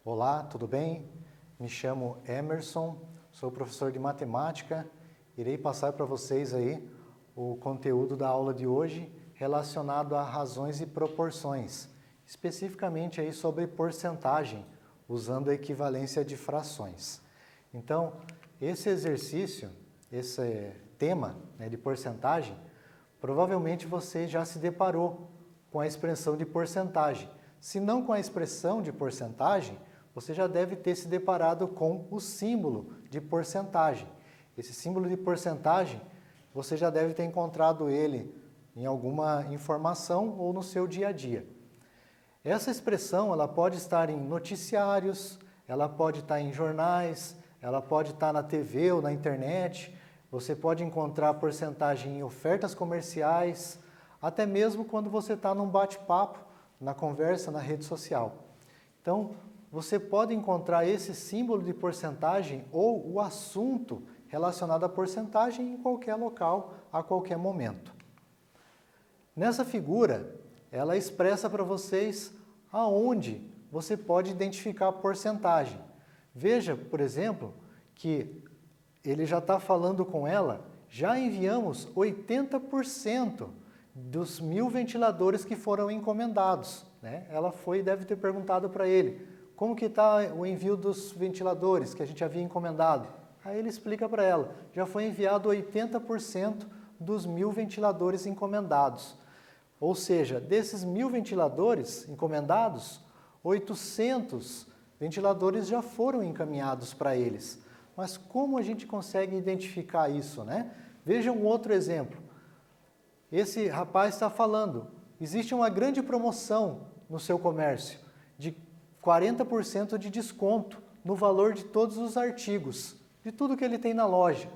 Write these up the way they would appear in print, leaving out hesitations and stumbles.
Olá, tudo bem? Me chamo Emerson, sou professor de matemática. Irei passar para vocês aí o conteúdo da aula de hoje relacionado a razões e proporções, especificamente aí sobre porcentagem, usando a equivalência de frações. Então, esse exercício, esse tema, né, de porcentagem, provavelmente você já se deparou com a expressão de porcentagem. Se não com a expressão de porcentagem, você já deve ter se deparado com o símbolo de porcentagem. Esse símbolo de porcentagem, você já deve ter encontrado ele em alguma informação ou no seu dia a dia. Essa expressão, ela pode estar em noticiários, ela pode estar em jornais, ela pode estar na TV ou na internet. Você pode encontrar a porcentagem em ofertas comerciais, até mesmo quando você está num bate-papo, na conversa, na rede social. Então, você pode encontrar esse símbolo de porcentagem ou o assunto relacionado à porcentagem em qualquer local, a qualquer momento. Nessa figura, ela expressa para vocês aonde você pode identificar a porcentagem. Veja, por exemplo, que ele já está falando com ela, já enviamos 80% dos 1.000 ventiladores que foram encomendados, né? Ela deve ter perguntado para ele, como que está o envio dos ventiladores que a gente havia encomendado? Aí ele explica para ela, já foi enviado 80% dos 1.000 ventiladores encomendados. Ou seja, desses 1.000 ventiladores encomendados, 800 ventiladores já foram encaminhados para eles. Mas como a gente consegue identificar isso, né? Veja um outro exemplo. Esse rapaz está falando, existe uma grande promoção no seu comércio de 40% de desconto no valor de todos os artigos, de tudo que ele tem na loja.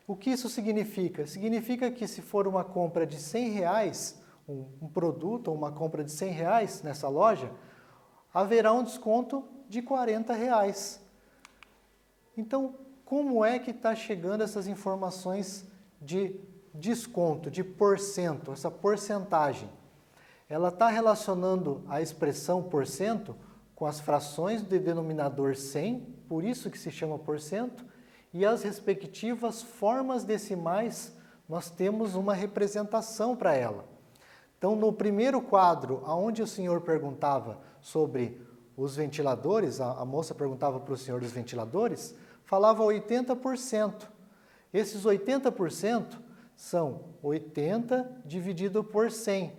O que isso significa? Significa que se for uma compra de R$100, um produto ou uma compra de R$100 nessa loja, haverá um desconto de R$40. Então, como é que está chegando essas informações de desconto, de porcento, essa porcentagem? Ela está relacionando a expressão porcento com as frações de denominador 100, por isso que se chama porcento, e as respectivas formas decimais, nós temos uma representação para ela. Então, no primeiro quadro, onde o senhor perguntava sobre os ventiladores, a moça perguntava para o senhor dos ventiladores, falava 80%. Esses 80% são 80 dividido por 100.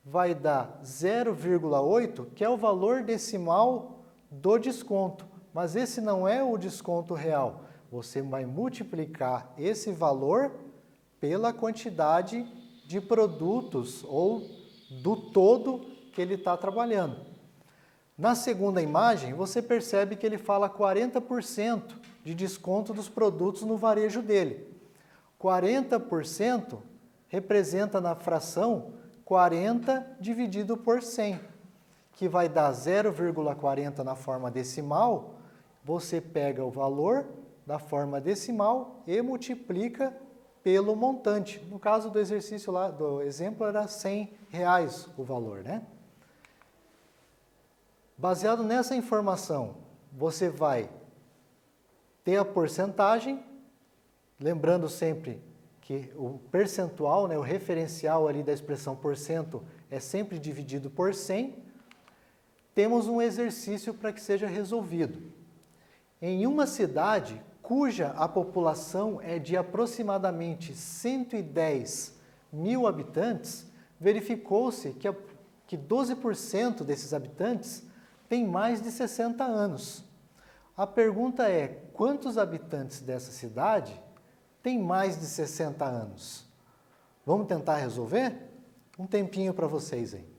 Vai dar 0,8, que é o valor decimal do desconto. Mas esse não é o desconto real. Você vai multiplicar esse valor pela quantidade de produtos ou do todo que ele está trabalhando. Na segunda imagem, você percebe que ele fala 40% de desconto dos produtos no varejo dele. 40% representa na fração 40 dividido por 100, que vai dar 0,40 na forma decimal. Você pega o valor da forma decimal e multiplica pelo montante. No caso do exercício lá, do exemplo, era R$100 o valor, né? Baseado nessa informação, você vai ter a porcentagem, lembrando sempre que o percentual, né, o referencial ali da expressão porcento é sempre dividido por 100, temos um exercício para que seja resolvido. Em uma cidade cuja a população é de aproximadamente 110 mil habitantes, verificou-se que 12% desses habitantes têm mais de 60 anos. A pergunta é, quantos habitantes dessa cidade têm mais de 60 anos? Vamos tentar resolver? Um tempinho para vocês aí.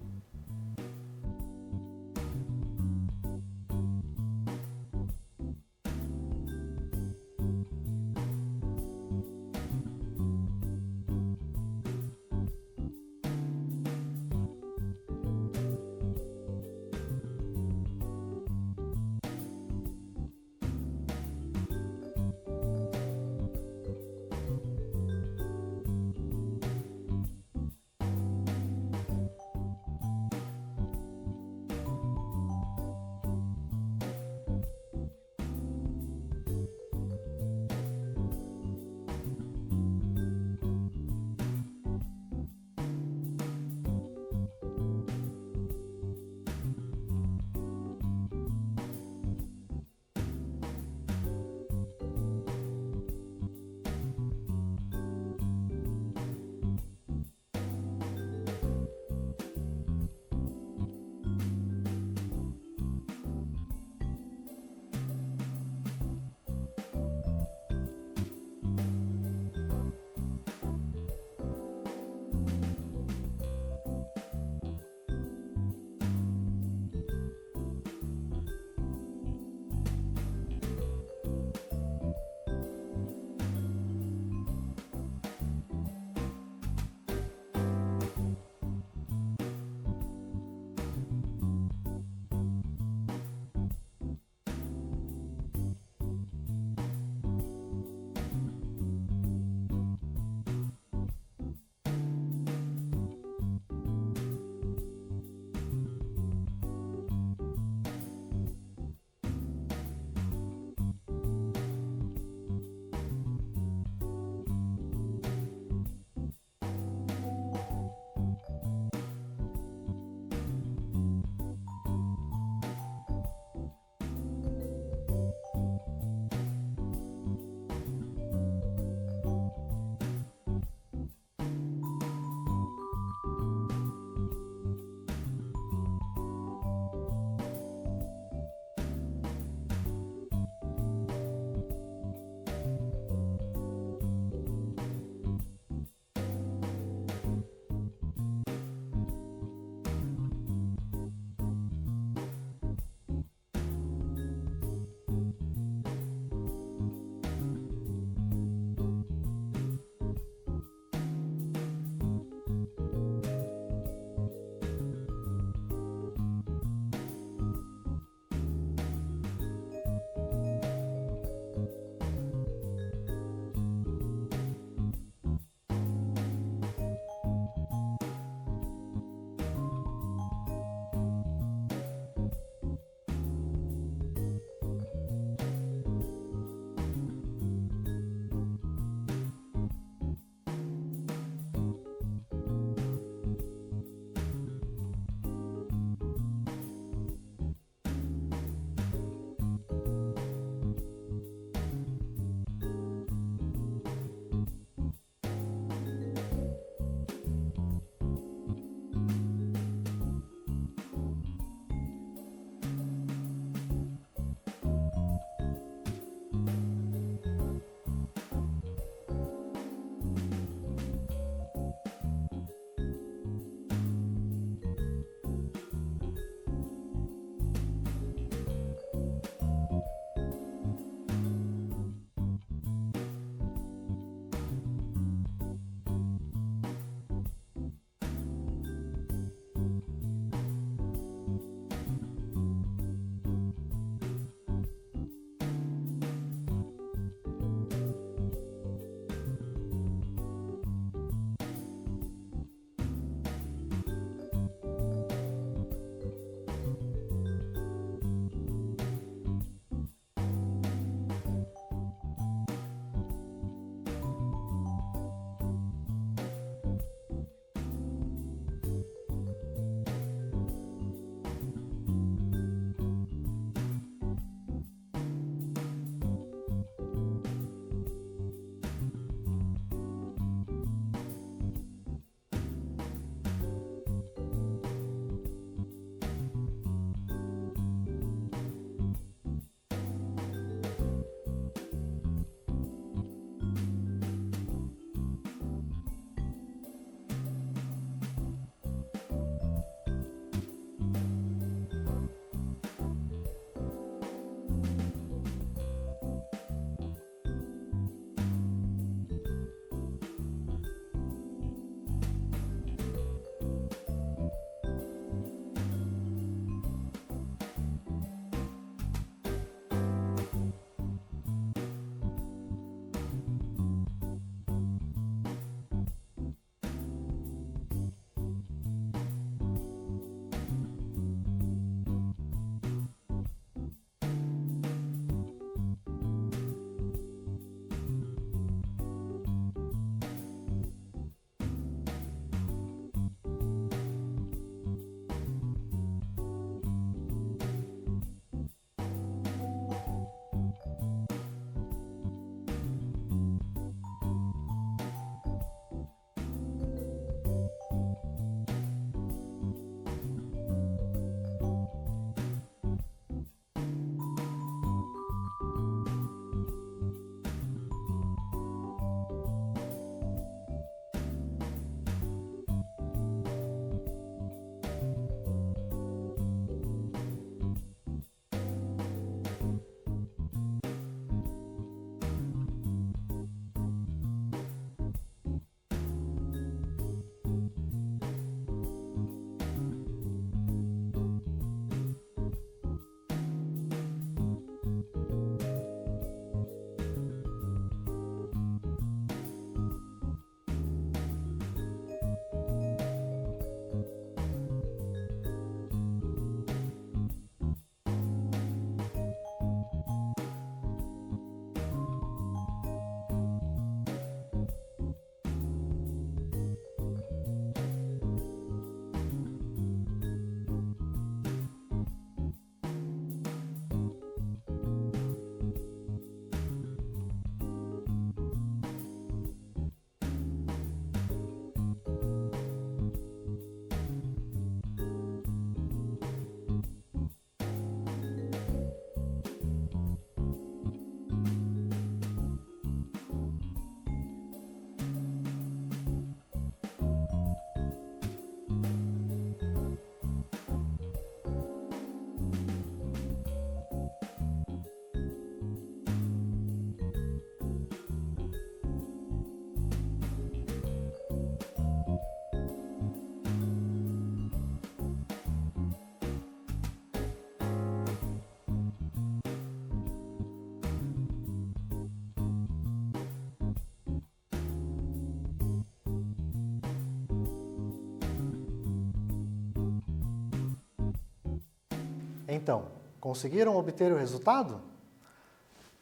Então, conseguiram obter o resultado?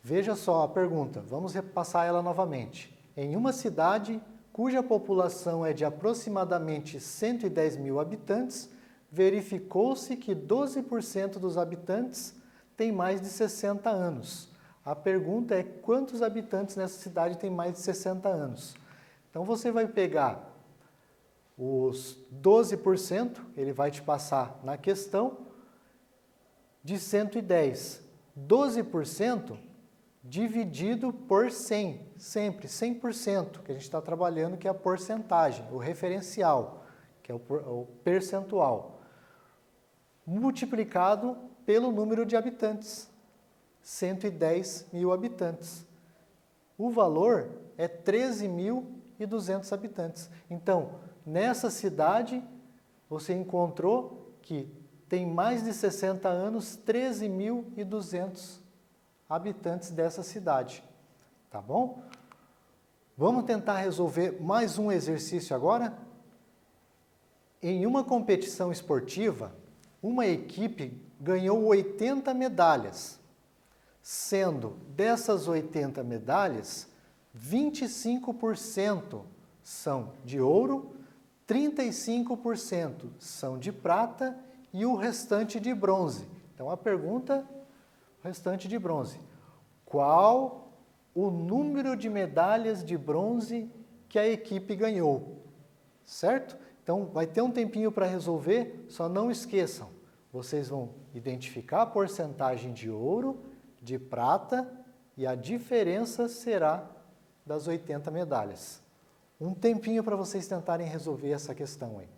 Veja só a pergunta, vamos repassar ela novamente. Em uma cidade cuja população é de aproximadamente 110 mil habitantes, verificou-se que 12% dos habitantes têm mais de 60 anos. A pergunta é quantos habitantes nessa cidade têm mais de 60 anos? Então você vai pegar os 12%, ele vai te passar na questão, de 110. 12% dividido por 100, sempre 100%, que a gente está trabalhando, que é a porcentagem, o referencial, que é o percentual, multiplicado pelo número de habitantes, 110 mil habitantes. O valor é 13.200 habitantes. Então, nessa cidade, você encontrou que tem mais de 60 anos, 13.200 habitantes dessa cidade, tá bom? Vamos tentar resolver mais um exercício agora? Em uma competição esportiva, uma equipe ganhou 80 medalhas, sendo dessas 80 medalhas, 25% são de ouro, 35% são de prata e o restante de bronze. Então a pergunta, o restante de bronze. Qual o número de medalhas de bronze que a equipe ganhou? Certo? Então vai ter um tempinho para resolver, só não esqueçam. Vocês vão identificar a porcentagem de ouro, de prata e a diferença será das 80 medalhas. Um tempinho para vocês tentarem resolver essa questão aí.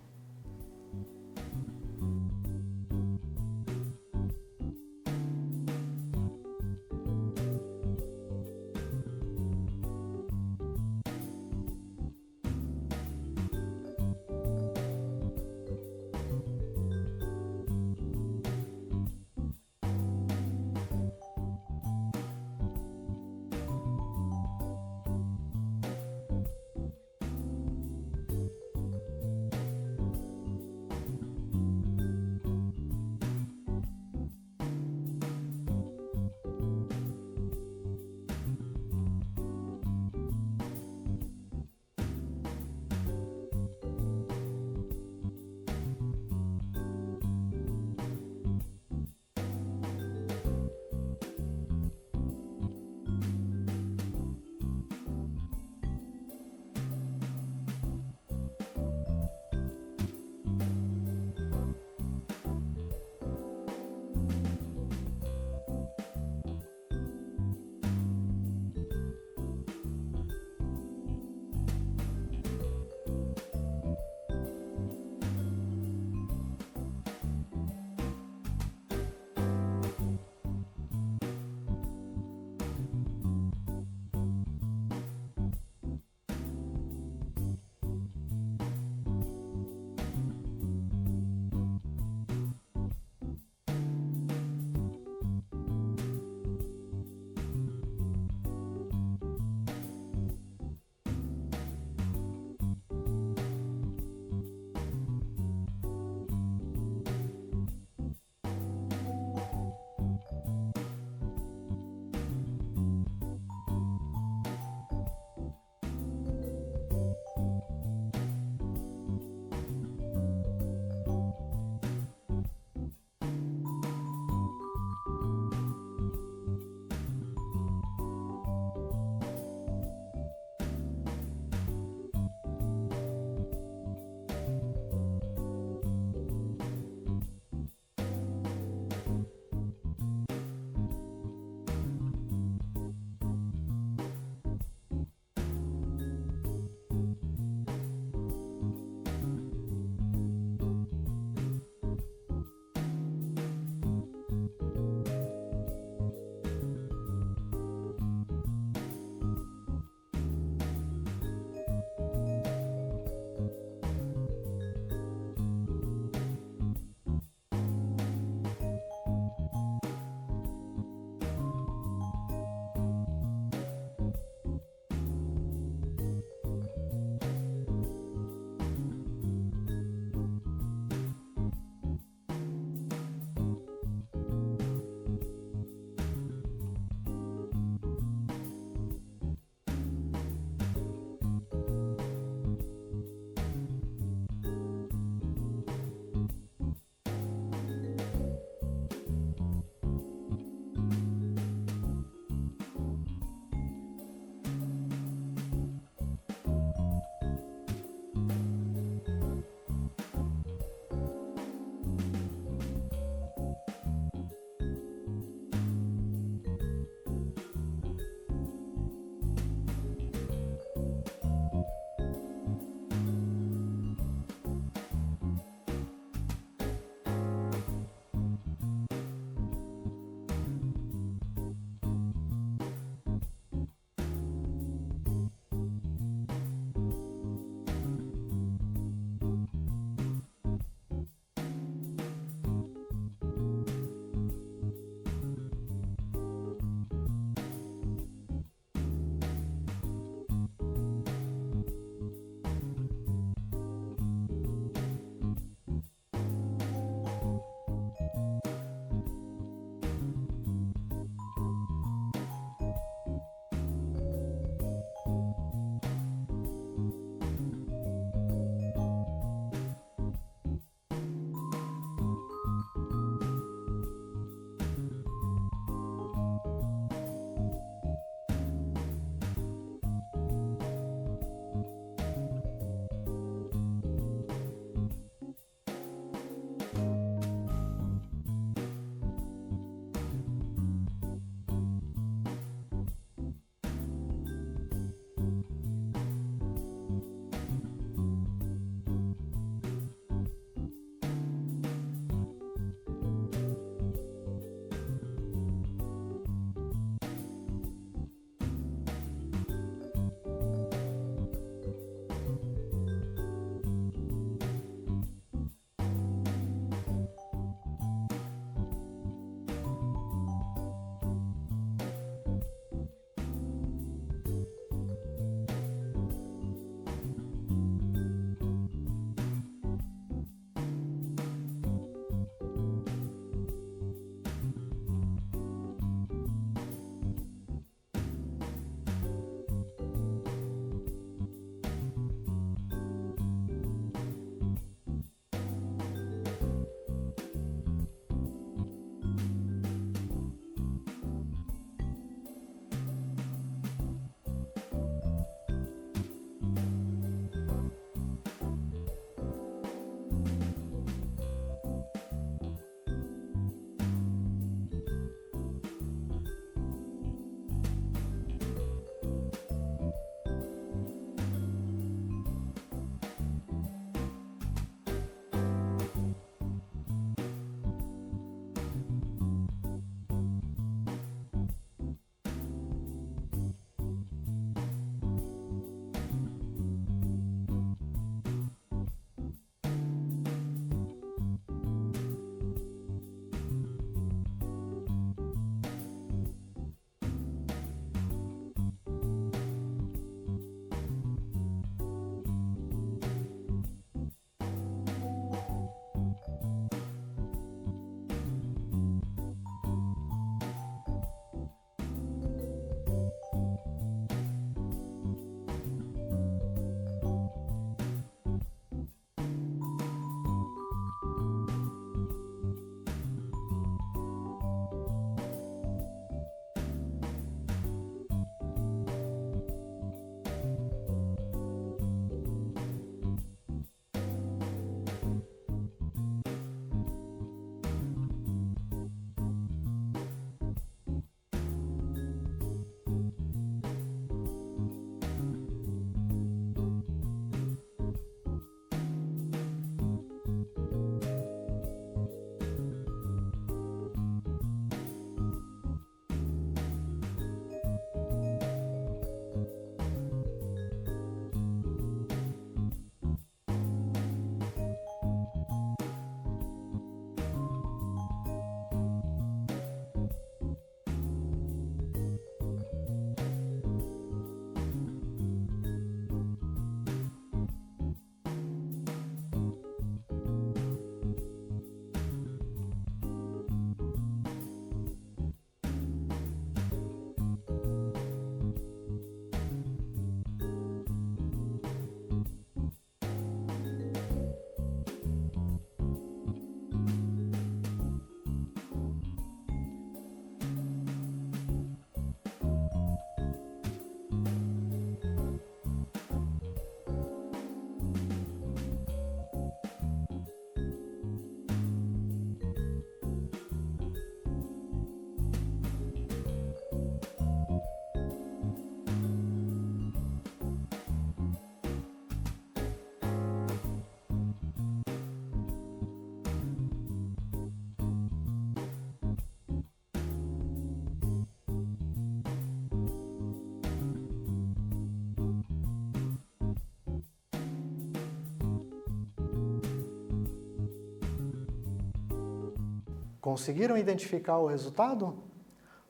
Conseguiram identificar o resultado?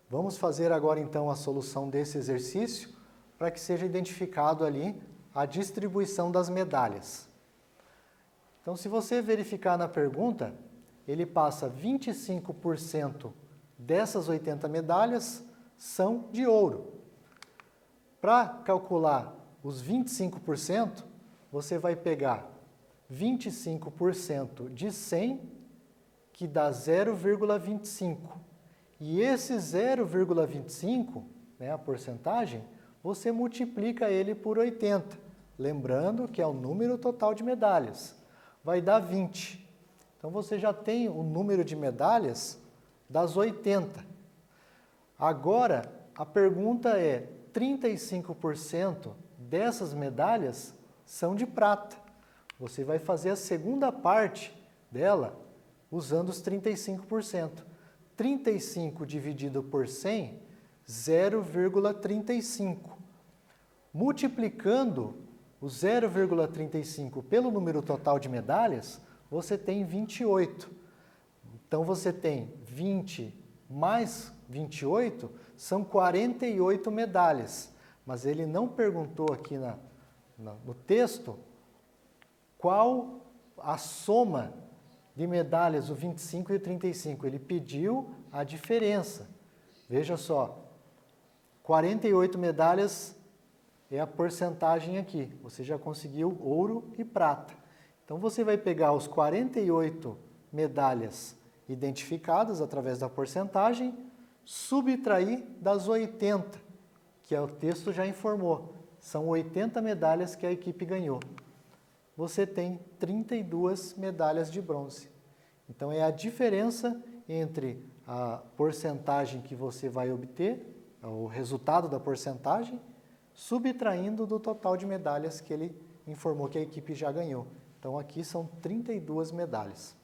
Vamos fazer agora então a solução desse exercício para que seja identificado ali a distribuição das medalhas. Então, se você verificar na pergunta, ele passa 25% dessas 80 medalhas são de ouro. Para calcular os 25%, você vai pegar 25% de 100, que dá 0,25. E esse 0,25, né, a porcentagem, você multiplica ele por 80. Lembrando que é o número total de medalhas. Vai dar 20. Então, você já tem o número de medalhas das 80. Agora, a pergunta é, 35% dessas medalhas são de prata. Você vai fazer a segunda parte dela usando os 35%. 35 dividido por 100, 0,35. Multiplicando o 0,35 pelo número total de medalhas, você tem 28. Então, você tem 20 mais 28, são 48 medalhas. Mas ele não perguntou aqui no texto qual a soma de medalhas, o 25 e o 35. Ele pediu a diferença. Veja só, 48 medalhas é a porcentagem aqui. Você já conseguiu ouro e prata. Então, você vai pegar os 48 medalhas identificadas através da porcentagem, subtrair das 80, que o texto já informou. São 80 medalhas que a equipe ganhou. Você tem 32 medalhas de bronze. Então, é a diferença entre a porcentagem que você vai obter, o resultado da porcentagem, subtraindo do total de medalhas que ele informou que a equipe já ganhou. Então, aqui são 32 medalhas.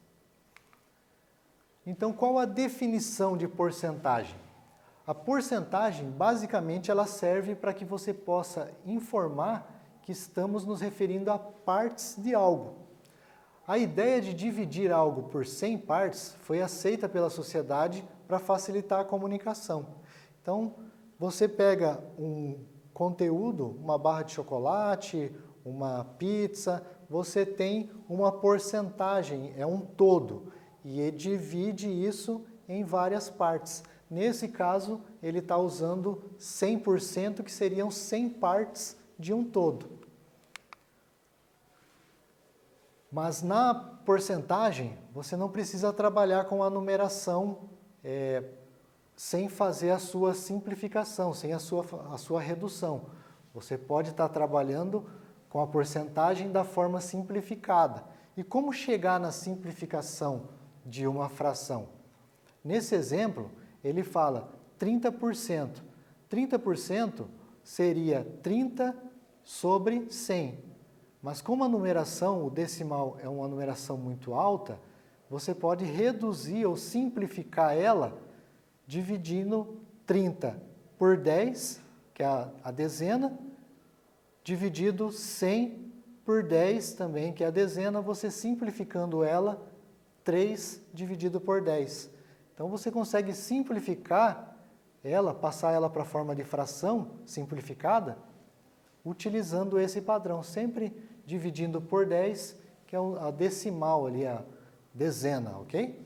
Então, qual a definição de porcentagem? A porcentagem, basicamente, ela serve para que você possa informar que estamos nos referindo a partes de algo. A ideia de dividir algo por 100 partes foi aceita pela sociedade para facilitar a comunicação. Então, você pega um conteúdo, uma barra de chocolate, uma pizza, você tem uma porcentagem, é um todo, e divide isso em várias partes. Nesse caso, ele está usando 100%, que seriam 100 partes de um todo. Mas na porcentagem, você não precisa trabalhar com a numeração sem fazer a sua simplificação, sem a sua redução. Você pode estar trabalhando com a porcentagem da forma simplificada. E como chegar na simplificação de uma fração? Nesse exemplo, ele fala 30%. 30% seria 30 sobre 100. Mas como a numeração, o decimal, é uma numeração muito alta, você pode reduzir ou simplificar ela dividindo 30 por 10, que é a dezena, dividido 100 por 10 também, que é a dezena, você simplificando ela, 3 dividido por 10. Então, você consegue simplificar ela, passar ela para a forma de fração simplificada, utilizando esse padrão, sempre dividindo por 10, que é a decimal ali, a dezena, ok?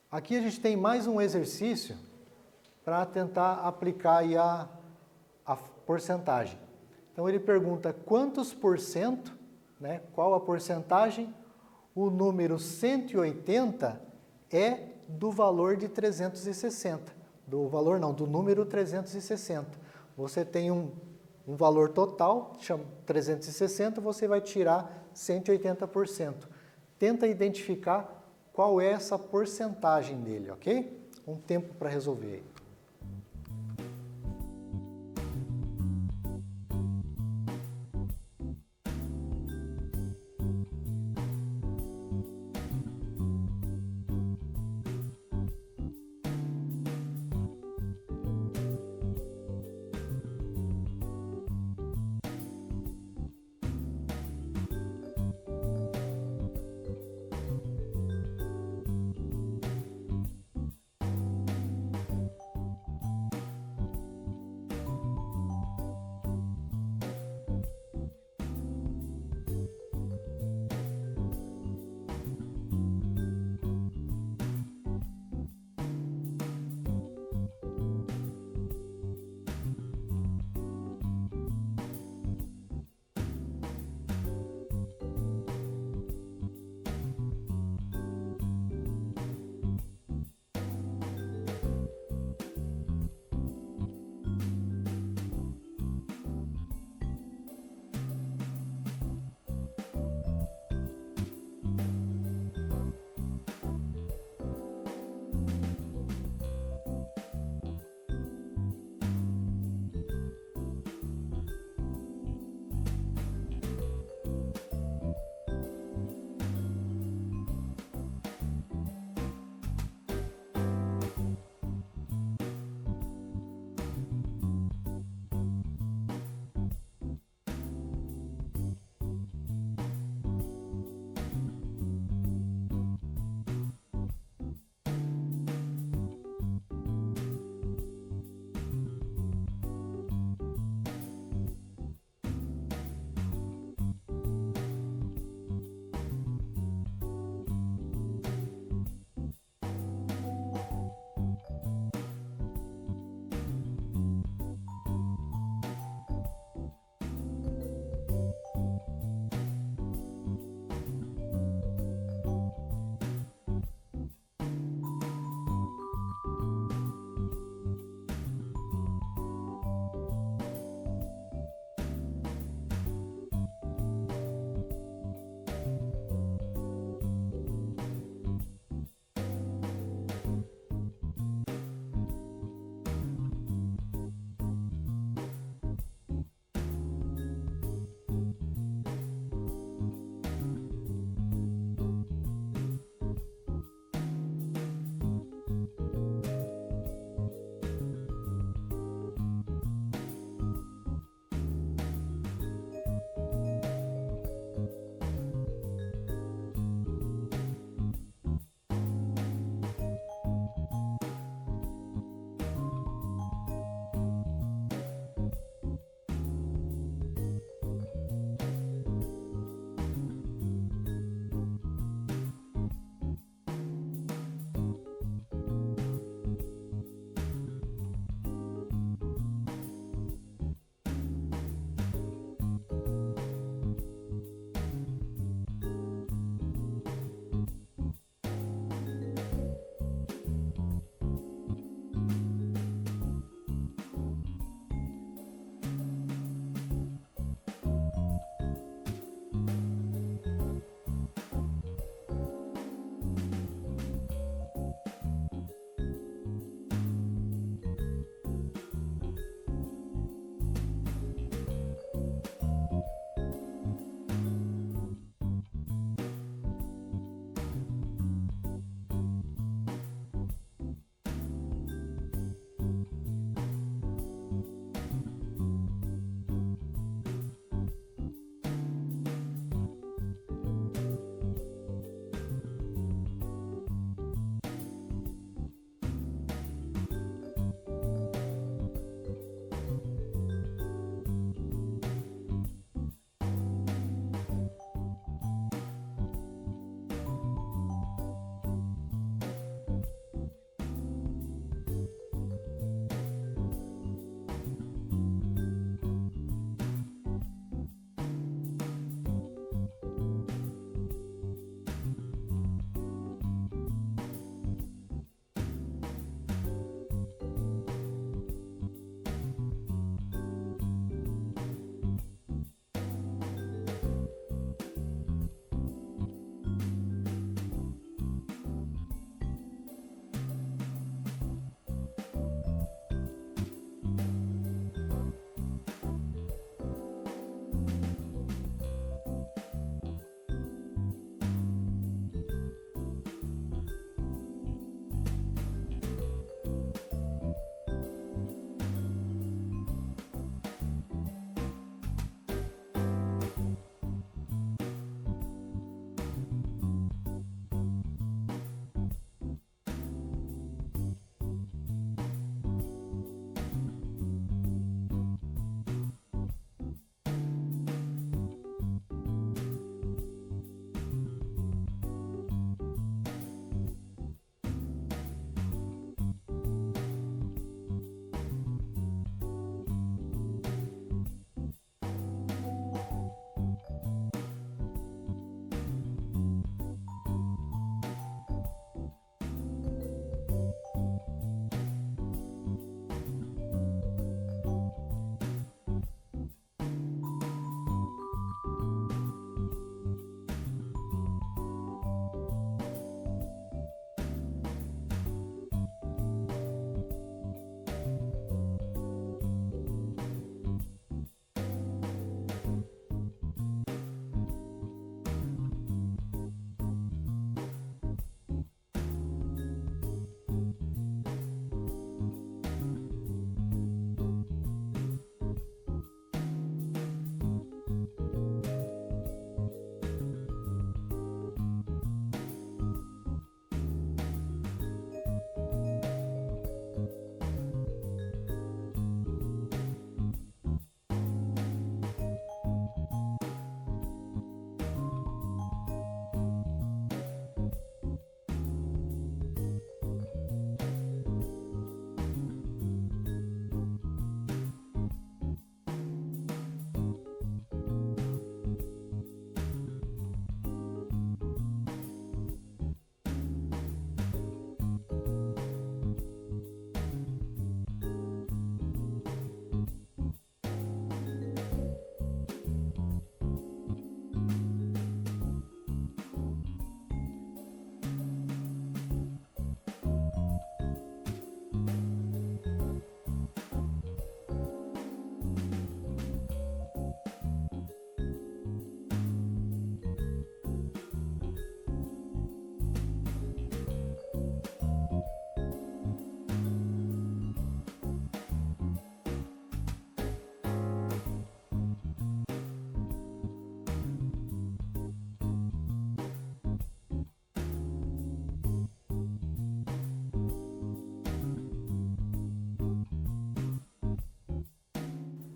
Aqui a gente tem mais um exercício para tentar aplicar aí a porcentagem. Então, ele pergunta quantos por cento, né, qual a porcentagem, o número 180 é do valor de 360. Do número 360. Você tem um valor total, chama 360, você vai tirar 180%. Tenta identificar qual é essa porcentagem dele, ok? Um tempo para resolver aí.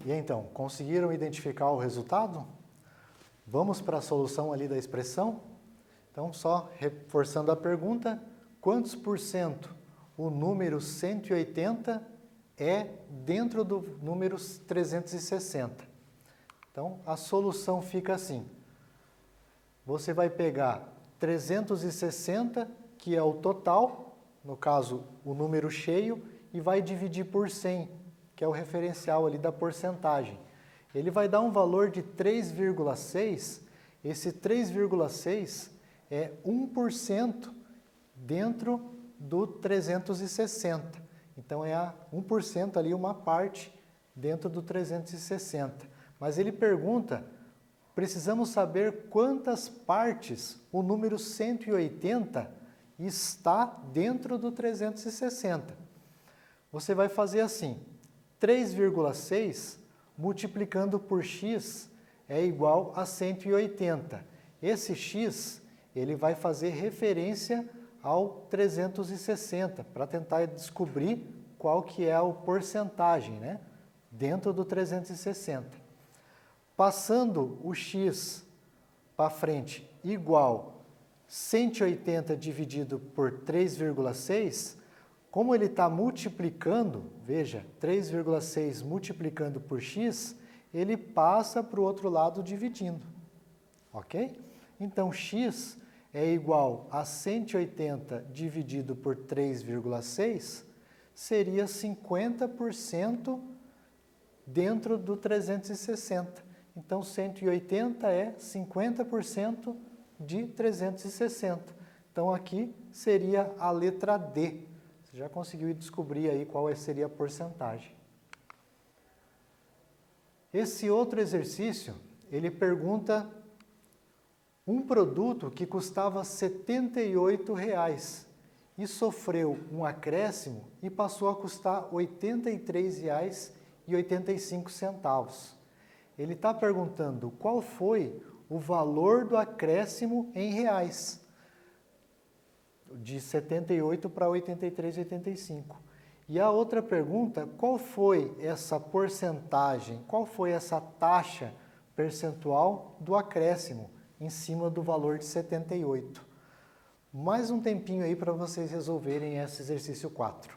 E então, conseguiram identificar o resultado? Vamos para a solução ali da expressão? Então, só reforçando a pergunta, quantos por cento o número 180 é dentro do número 360? Então, a solução fica assim. Você vai pegar 360, que é o total, no caso, o número cheio, e vai dividir por 100, que é o referencial ali da porcentagem. Ele vai dar um valor de 3,6. Esse 3,6 é 1% dentro do 360. Então, é 1% ali, uma parte dentro do 360. Mas ele pergunta, precisamos saber quantas partes o número 180 está dentro do 360. Você vai fazer assim, 3,6 multiplicando por x é igual a 180. Esse x, ele vai fazer referência ao 360, para tentar descobrir qual que é a porcentagem, né, dentro do 360. Passando o x para frente igual 180 dividido por 3,6, como ele está multiplicando, veja, 3,6 multiplicando por x, ele passa para o outro lado dividindo, ok? Então, x é igual a 180 dividido por 3,6, seria 50% dentro do 360. Então, 180 é 50% de 360. Então, aqui seria a letra D. Você já conseguiu descobrir aí qual seria a porcentagem. Esse outro exercício, ele pergunta um produto que custava R$ 78,00 e sofreu um acréscimo e passou a custar R$ 83,85. Ele está perguntando qual foi o valor do acréscimo em reais, de 78 para 83,85. E a outra pergunta, qual foi essa porcentagem, qual foi essa taxa percentual do acréscimo em cima do valor de 78? Mais um tempinho aí para vocês resolverem esse exercício 4.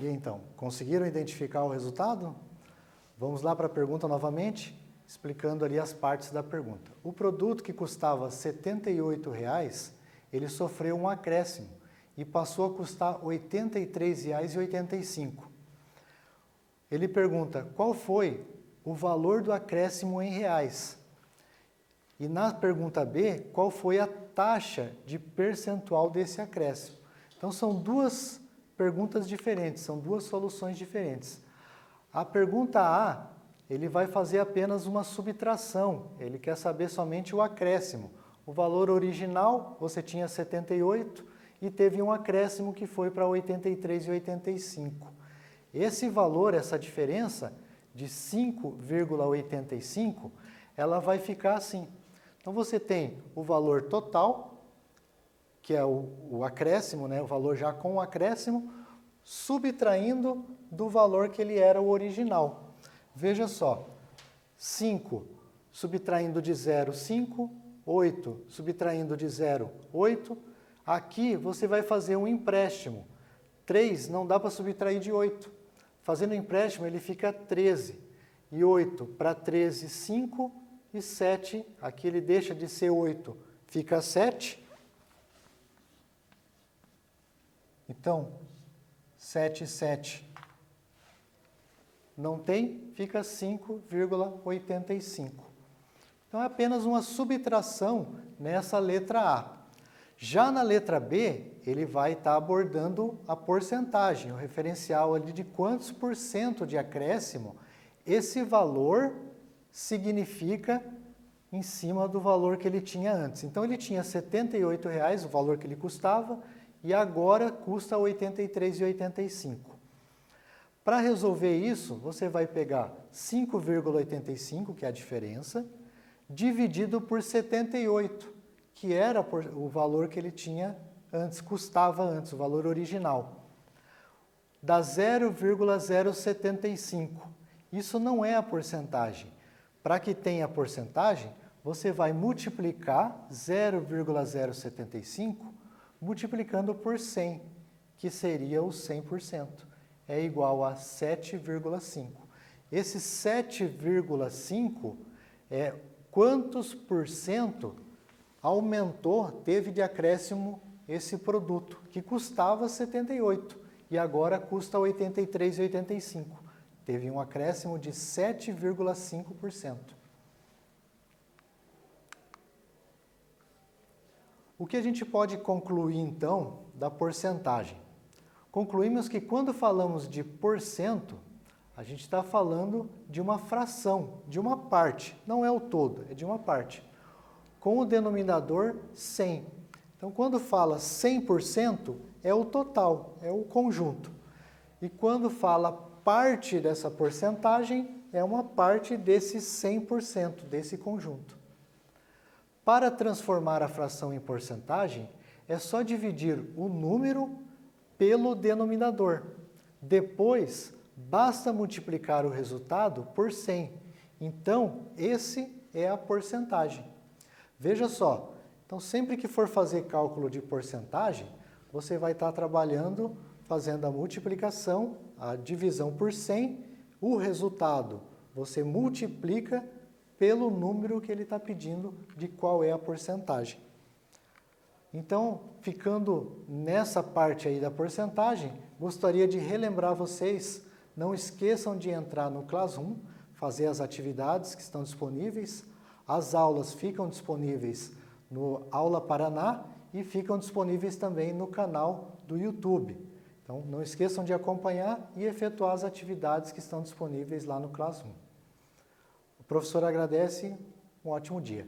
Ok, então. Conseguiram identificar o resultado? Vamos lá para a pergunta novamente, explicando ali as partes da pergunta. O produto que custava R$ 78,00, ele sofreu um acréscimo e passou a custar R$ 83,85. Ele pergunta qual foi o valor do acréscimo em reais. E na pergunta B, qual foi a taxa de percentual desse acréscimo? Então são duas perguntas diferentes, são duas soluções diferentes. A pergunta A, ele vai fazer apenas uma subtração, ele quer saber somente o acréscimo. O valor original, você tinha 78 e teve um acréscimo que foi para 83,85. Esse valor, essa diferença de 5,85, ela vai ficar assim. Então você tem o valor total, que é o acréscimo, né? O valor já com o acréscimo, subtraindo do valor que ele era o original. Veja só, 5 subtraindo de 0, 5, 8 subtraindo de 0, 8. Aqui você vai fazer um empréstimo. 3 não dá para subtrair de 8. Fazendo empréstimo ele fica 13. E 8 para 13, 5 e 7. Aqui ele deixa de ser 8, fica 7. Então, 7, 7 não tem, fica 5,85. Então, é apenas uma subtração nessa letra A. Já na letra B, ele vai estar abordando a porcentagem, o referencial ali de quantos por cento de acréscimo esse valor significa em cima do valor que ele tinha antes. Então, ele tinha R$ 78,00, o valor que ele custava, e agora custa R$ 83,85. Para resolver isso, você vai pegar 5,85, que é a diferença, dividido por 78, que era o valor que ele tinha antes, custava antes, o valor original. Dá 0,075. Isso não é a porcentagem. Para que tenha a porcentagem, você vai multiplicar 0,075 multiplicando por 100, que seria o 100%. É igual a 7,5. Esse 7,5 é quantos por cento aumentou, teve de acréscimo esse produto, que custava 78 e agora custa 83,85. Teve um acréscimo de 7,5%. O que a gente pode concluir, então, da porcentagem? Concluímos que quando falamos de porcento, a gente está falando de uma fração, de uma parte, não é o todo, é de uma parte, com o denominador 100. Então, quando fala 100%, é o total, é o conjunto. E quando fala parte dessa porcentagem, é uma parte desse 100%, desse conjunto. Para transformar a fração em porcentagem, é só dividir o número pelo denominador. Depois, basta multiplicar o resultado por 100. Então, esse é a porcentagem. Veja só, então sempre que for fazer cálculo de porcentagem, você vai estar trabalhando, fazendo a multiplicação, a divisão por 100, o resultado você multiplica pelo número que ele está pedindo de qual é a porcentagem. Então, ficando nessa parte aí da porcentagem, gostaria de relembrar vocês, não esqueçam de entrar no Classroom, fazer as atividades que estão disponíveis, as aulas ficam disponíveis no Aula Paraná e ficam disponíveis também no canal do YouTube. Então, não esqueçam de acompanhar e efetuar as atividades que estão disponíveis lá no Classroom. O professor agradece, um ótimo dia.